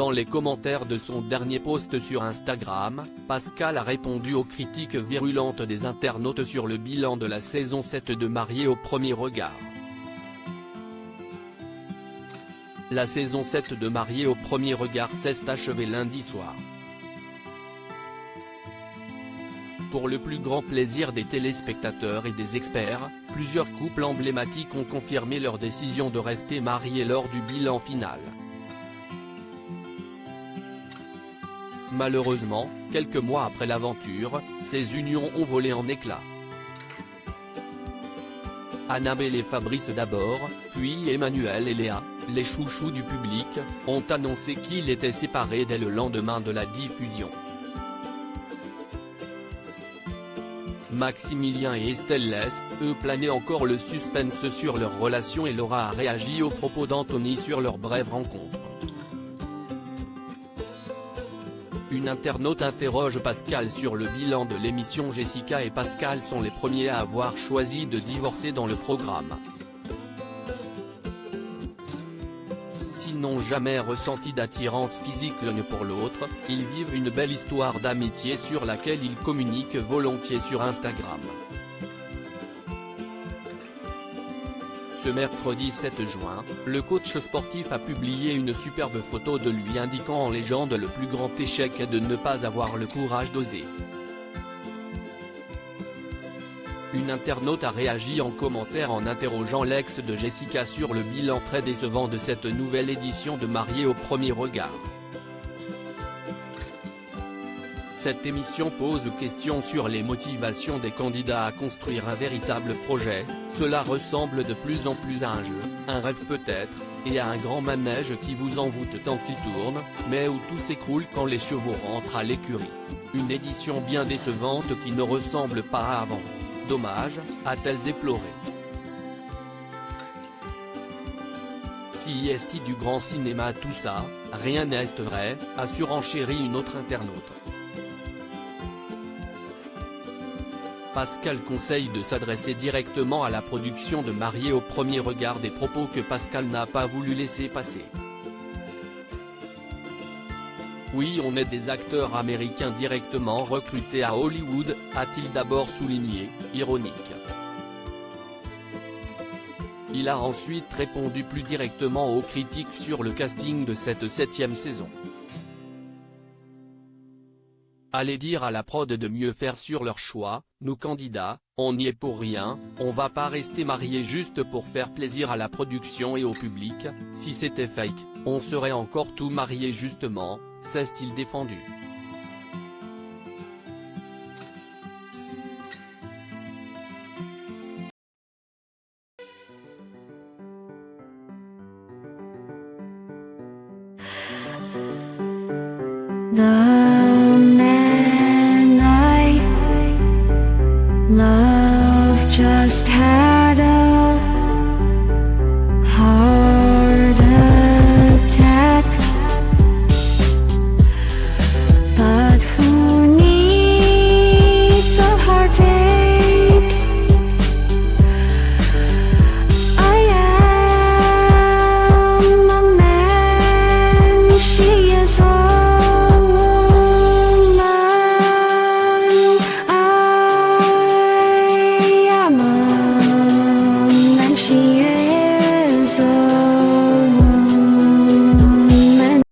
Dans les commentaires de son dernier post sur Instagram, Pascal a répondu aux critiques virulentes des internautes sur le bilan de la saison 7 de Mariés au premier regard. La saison 7 de Mariés au premier regard s'est achevée lundi soir. Pour le plus grand plaisir des téléspectateurs et des experts, plusieurs couples emblématiques ont confirmé leur décision de rester mariés lors du bilan final. Malheureusement, quelques mois après l'aventure, ces unions ont volé en éclats. Annabelle et Fabrice d'abord, puis Emmanuel et Léa, les chouchous du public, ont annoncé qu'ils étaient séparés dès le lendemain de la diffusion. Maximilien et Estelle laissent, eux, planer encore le suspense sur leur relation et Laura a réagi aux propos d'Anthony sur leur brève rencontre. Une internaute interroge Pascal sur le bilan de l'émission. Jessica et Pascal sont les premiers à avoir choisi de divorcer dans le programme. S'ils n'ont jamais ressenti d'attirance physique l'un pour l'autre, ils vivent une belle histoire d'amitié sur laquelle ils communiquent volontiers sur Instagram. Ce mercredi 7 juin, le coach sportif a publié une superbe photo de lui indiquant en légende le plus grand échec est de ne pas avoir le courage d'oser. Une internaute a réagi en commentaire en interrogeant l'ex de Jessica sur le bilan très décevant de cette nouvelle édition de Mariés au premier regard. Cette émission pose questions sur les motivations des candidats à construire un véritable projet. Cela ressemble de plus en plus à un jeu, un rêve peut-être, et à un grand manège qui vous envoûte tant qu'il tourne, mais où tout s'écroule quand les chevaux rentrent à l'écurie. Une édition bien décevante qui ne ressemble pas à avant. Dommage, a-t-elle déploré. Si est du grand cinéma tout ça, rien n'est vrai, a surenchéri une autre internaute. Pascal conseille de s'adresser directement à la production de Mariés au premier regard, des propos que Pascal n'a pas voulu laisser passer. Oui, on est des acteurs américains directement recrutés à Hollywood, a-t-il d'abord souligné, ironique. Il a ensuite répondu plus directement aux critiques sur le casting de cette 7e saison. Allez dire à la prod de mieux faire sur leur choix, nous candidats, on n'y est pour rien, on va pas rester mariés juste pour faire plaisir à la production et au public, si c'était fake, on serait encore tout mariés justement, s'est-il défendu. Love just had